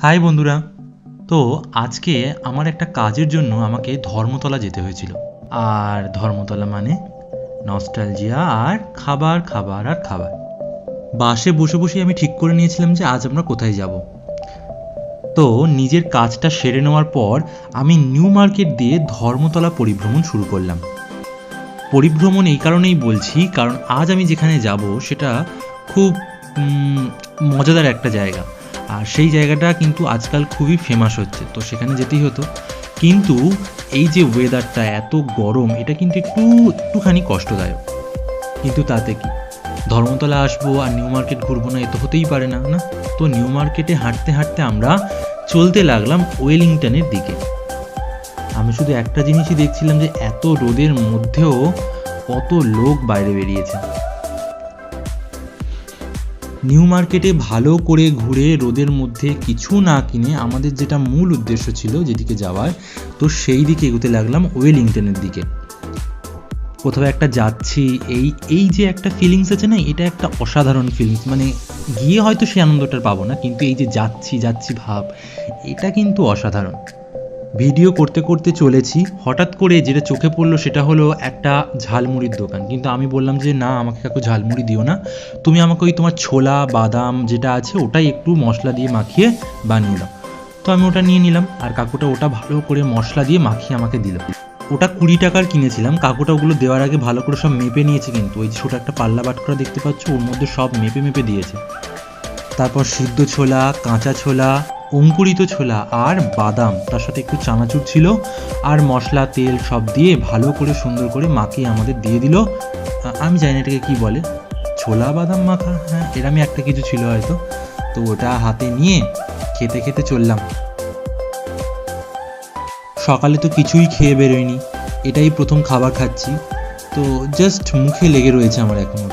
High বন্ধুরা। তো আজকে আমার একটা কাজের জন্য আমাকে ধর্মতলা যেতে হয়েছিল। আর ধর্মতলা মানে নস্টালজিয়া আর খাবার খাবার আর খাবার। বাসে বসে বসে আমি ঠিক করে নিয়েছিলাম যে আজ আমরা কোথায় যাব। তো নিজের কাজটা সেরে নেওয়ার পর আমি নিউ মার্কেট দিয়ে ধর্মতলা পরিভ্রমণ শুরু করলাম। পরিভ্রমণ এই কারণেই বলছি কারণ আজ আমি যেখানে যাব সেটা খুব মজাদার একটা জায়গা। আর সেই জায়গাটা কিন্তু আজকাল খুবই ফেমাস হচ্ছে, তো সেখানে যেতেই হতো। কিন্তু এই যে ওয়েদারটা এত গরম, এটা কিন্তু একটুখানি কষ্টদায়ক। কিন্তু তাতে কি, ধর্মতলা আসবো আর নিউ মার্কেট ঘুরবো না, এ তো হতেই পারে না না। তো নিউ মার্কেটে হাঁটতে হাঁটতে আমরা চলতে লাগলাম ওয়েলিংটনের দিকে। আমি শুধু একটা জিনিসই দেখছিলাম যে এত রোদের মধ্যেও কত লোক বাইরে বেরিয়েছে। নিউ মার্কেটে ভালো করে ঘুরে রোদের মধ্যে কিছু না কিনে আমাদের যেটা মূল উদ্দেশ্য ছিল যেদিকে যাওয়ার, তো সেই দিকে এগোতে লাগলাম ওয়েলিংটনের দিকে। কোথাও একটা যাচ্ছি, এই যে একটা ফিলিংস আছে না, এটা একটা অসাধারণ ফিলিংস। মানে গিয়ে হয়তো সেই আনন্দটা পাবো না, কিন্তু এই যে যাচ্ছি যাচ্ছি ভাব, এটা কিন্তু অসাধারণ। ভিডিও করতে করতে চলেছি, হঠাৎ করে যেটা চোখে পড়লো সেটা হলো একটা ঝালমুড়ির দোকান। কিন্তু আমি বললাম যে না, আমাকে কাকু ঝালমুড়ি দিও না, তুমি আমাকে ওই তোমার ছোলা বাদাম যেটা আছে ওটাই একটু মশলা দিয়ে মাখিয়ে বানিয়ে দাও। তো আমি ওটা নিয়ে নিলাম, আর কাকুটা ওটা ভালো করে মশলা দিয়ে মাখিয়ে আমাকে দিল। ওটা 20 টাকার কিনেছিলাম। কাকুটা ওগুলো দেওয়ার আগে ভালো করে সব মেপে নিয়েছে, কিন্তু ওই যে ছোটো একটা পাল্লা বাটকরা দেখতে পাচ্ছ, ওর মধ্যে সব মেপে মেপে দিয়েছে। তারপর সিদ্ধ ছোলা, কাঁচা ছোলা, অঙ্কুরিত ছোলা আর বাদাম, তার সাথে একটু চানাচুর ছিল, আর মশলা তেল সব দিয়ে ভালো করে সুন্দর করে মাখিয়ে আমাদের দিয়ে দিল। আমি জানি না এটাকে কী বলে, ছোলা বাদাম মাখা, হ্যাঁ এরমই একটা কিছু ছিল হয়তো। তো ওটা হাতে নিয়ে খেতে খেতে চললাম। সকালে তো কিছুই খেয়ে বেরোয়নি, এটাই প্রথম খাবার খাচ্ছি, তো জাস্ট মুখে লেগে রয়েছে আমার এখনও।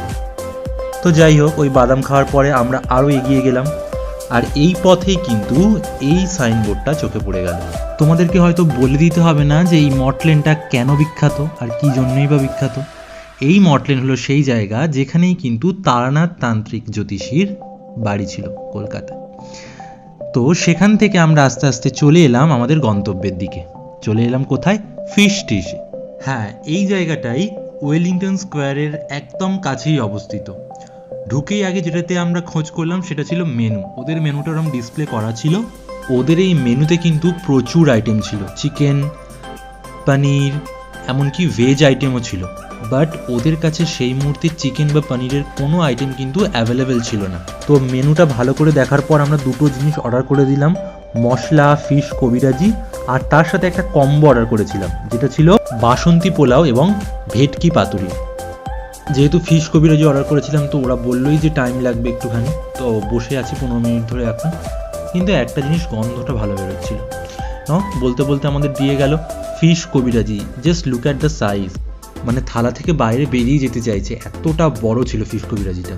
তো যাই হোক, ওই বাদাম খাওয়ার পরে আমরা আরও এগিয়ে গেলাম। আর এই পথেই কিন্তু এই সাইনবোর্ডটা চোখে পড়ে গেল। তোমাদেরকে হয়তো বলে দিতে হবে না যে এই মটলেনটা কেন বিখ্যাত আর কি জন্যই বা বিখ্যাত। এই মটলেন হলো সেই জায়গা যেখানেই কিন্তু তারানাথ তান্ত্রিক জ্যোতিষীর বাড়ি ছিল, কলকাতায়। তো সেখান থেকে আমরা আস্তে আস্তে চলে এলাম আমাদের গন্তব্যের দিকে। চলে এলাম কোথায়? ফিশ ডিশে। হ্যাঁ, এই জায়গাটাই ওয়েলিংটন স্কোয়ারের একদম কাছেই অবস্থিত। ঢুকেই আগে যেটাতে আমরা খোঁজ করলাম সেটা ছিল মেনু। ওদের মেনুটা ওরকম ডিসপ্লে করা ছিল। ওদের এই মেনুতে কিন্তু প্রচুর আইটেম ছিল, চিকেন, পনির, এমনকি ভেজ আইটেমও ছিল। বাট ওদের কাছে সেই মুহূর্তে চিকেন বা পনিরের কোনো আইটেম কিন্তু অ্যাভেলেবেল ছিল না। তো মেনুটা ভালো করে দেখার পর আমরা দুটো জিনিস অর্ডার করে দিলাম, মশলা ফিশ কবিরাজি, আর তার সাথে একটা কম্বো অর্ডার করেছিলাম যেটা ছিল বাসন্তী পোলাও এবং ভেটকি পাতুরি। যেহেতু ফিশ কবিরাজি অর্ডার করেছিলাম, তো ওরা বললোই যে টাইম লাগবে একটুখানি। তো বসে আছি 15 মিনিট ধরে এখন, কিন্তু একটা জিনিস গন্ধটা ভালো বেরোচ্ছিল। বলতে বলতে আমাদের দিয়ে গেল ফিশ কবিরাজি। Just look at the size, মানে থালা থেকে বাইরে বেরিয়ে যেতে চাইছে, এতটা বড় ছিল ফিশ কবিরাজিটা।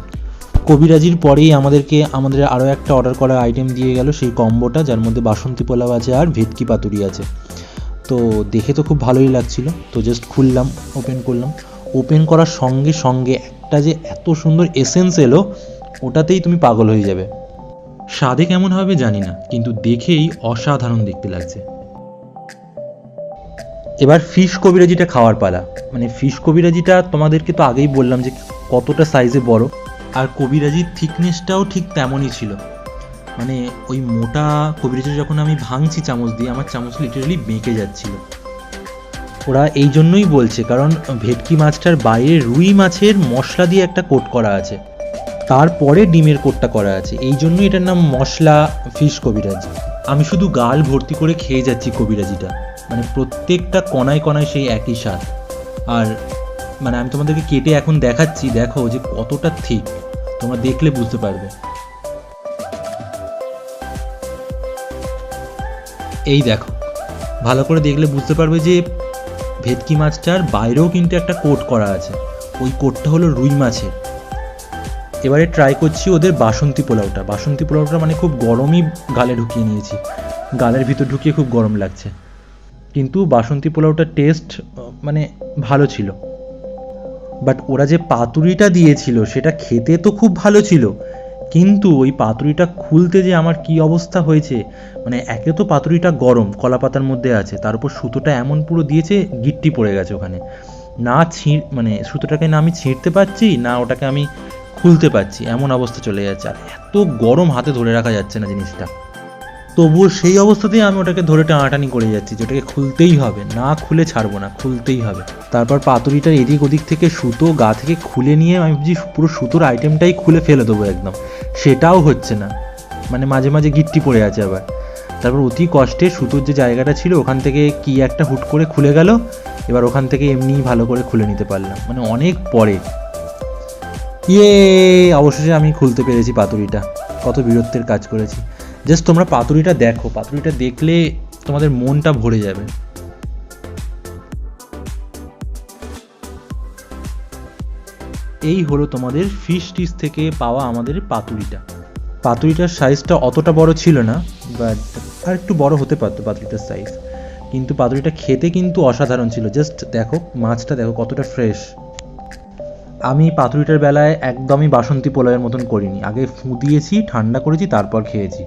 কবিরাজির পরেই আমাদের আরও একটা অর্ডার করা আইটেম দিয়ে গেল, সেই কম্বোটা, যার মধ্যে বাসন্তী পোলাও আছে আর ভেটকি পাতুরি আছে। তো দেখে তো খুব ভালোই লাগছিল, তো জাস্ট খুললাম, ওপেন করলাম। ওপেন করার সঙ্গে সঙ্গে একটা যে এত সুন্দর এসেন্স এলো, ওটাতেই তুমি পাগল হয়ে যাবে। স্বাদে কেমন হবে জানি না, কিন্তু দেখেই অসাধারণ দেখতে লাগছে। এবার ফিশ কবিরাজিটা খাওয়ার পালা। মানে ফিশ কবিরাজিটা তোমাদেরকে তো আগেই বললাম যে কতটা সাইজে বড়, আর কবিরাজির থিকনেসটাও ঠিক তেমনই ছিল। মানে ওই মোটা কবিরাজি যখন আমি ভাঙছি চামচ দিয়ে, আমার চামচ লিটারালি বেঁকে যাচ্ছিল। ওরা এই জন্যই বলছে কারণ ভেটকি মাছটার বাইরে রুই মাছের মশলা দিয়ে একটা কোট করা আছে, তারপরে ডিমের কোটটা করা আছে, এই জন্যই এটার নাম মশলা ফিশ কবিরাজি। আমি শুধু গাল ভর্তি করে খেয়ে যাচ্ছি কবিরাজিটা, মানে প্রত্যেকটা কণায় কণায় সেই একই স্বাদ। আর মানে আমি তোমাদেরকে কেটে এখন দেখাচ্ছি, দেখো যে কতটা ঠিক, তোমরা দেখলে বুঝতে পারবে। এই দেখো, ভালো করে দেখলে বুঝতে পারবে যে ভেটকি মাছটার বাইরেও কিন্তু একটা কোট করা আছে, ওই কোটটা হলো রুই মাছের। এবারে ট্রাই করছি ওদের বাসন্তী পোলাওটা মানে খুব গরমই গালে ঢুকিয়ে নিয়েছি, গালের ভিতর ঢুকিয়ে খুব গরম লাগছে। কিন্তু বাসন্তী পোলাওটার টেস্ট মানে ভালো ছিল। বাট ওরা যে পাতুরিটা দিয়েছিল সেটা খেতে তো খুব ভালো ছিল, কিন্তু ওই পাতুরিটা খুলতে যে আমার কি অবস্থা হয়েছে, মানে একে তো পাতুরিটা গরম, কলা পাতার মধ্যে আছে, তার উপর সুতোটা এমন পুরো দিয়েছে গিট্টি পড়ে গেছে ওখানে। না মানে সুতোটাকে না আমি ছিঁড়তে পারছি, না ওটাকে আমি খুলতে পারছি, এমন অবস্থা চলে যাচ্ছে। আর এত গরম, হাতে ধরে রাখা যাচ্ছে না জিনিসটা। তবুও সেই অবস্থাতেই আমি ওটাকে ধরে টানাটানি করে যাচ্ছি যে ওটাকে খুলতেই হবে, না খুলে ছাড়বো না, খুলতেই হবে। তারপর পাতুরিটার এদিক ওদিক থেকে সুতো গা থেকে খুলে নিয়ে আমি ভাবছি পুরো সুতোর আইটেমটাই খুলে ফেলে দেবো একদম, সেটাও হচ্ছে না, মানে মাঝে মাঝে গিট্টি পড়ে আছে আবার। তারপর অতি কষ্টে সুতোর যে জায়গাটা ছিল ওখান থেকে কি একটা হুট করে খুলে গেল, এবার ওখান থেকে এমনিই ভালো করে খুলে নিতে পারলাম, মানে অনেক পরে। অবশেষে আমি খুলতে পেরেছি পাতুরিটা। কত বীরত্বের কাজ করেছি। জাস্ট তোমরা পাতুরিটা দেখো, পাতুরিটা দেখলে তোমাদের মনটা ভরে যাবে। এই হলো তোমাদের ফিশ ডিশ থেকে পাওয়া আমাদের পাতুরিটা। পাতুরিটার সাইজটা অতটা বড় ছিল না, বাট আর একটু বড় হতে পারতো পাতুরিটার সাইজ, কিন্তু পাতুরিটা খেতে কিন্তু অসাধারণ ছিল। জাস্ট দেখো মাছটা, দেখো কতটা ফ্রেশ। আমি পাতুরিটার বেলায় একদমই বাসন্তী পোলাওয়ের মতন করিনি, আগে ফু দিয়েছি, ঠান্ডা করেছি, তারপর খেয়েছি।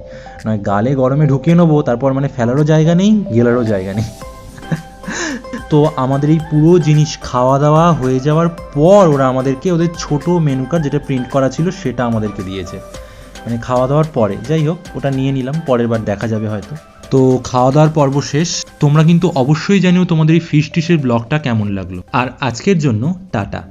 নয় গালে গরমে ঢুকিয়ে নেবো, তারপর মানে ফেলারও জায়গা নেই, গেলারও জায়গা নেই। তো আমাদের এই পুরো জিনিস খাওয়া দাওয়া হয়ে যাওয়ার পর ওরা আমাদেরকে ওদের ছোট মেনু কার্ড যেটা প্রিন্ট করা ছিল সেটা আমাদেরকে দিয়েছে, মানে খাওয়া দাওয়ার পরে। যাই হোক, ওটা নিয়ে নিলাম, পরের বার দেখা যাবে হয়তো। তো খাওয়া দাওয়ার পর্ব শেষ। তোমরা কিন্তু অবশ্যই জানিও তোমাদের এই ফিশ ডিশের ব্লগটা কেমন লাগলো। আর আজকের জন্য টাটা।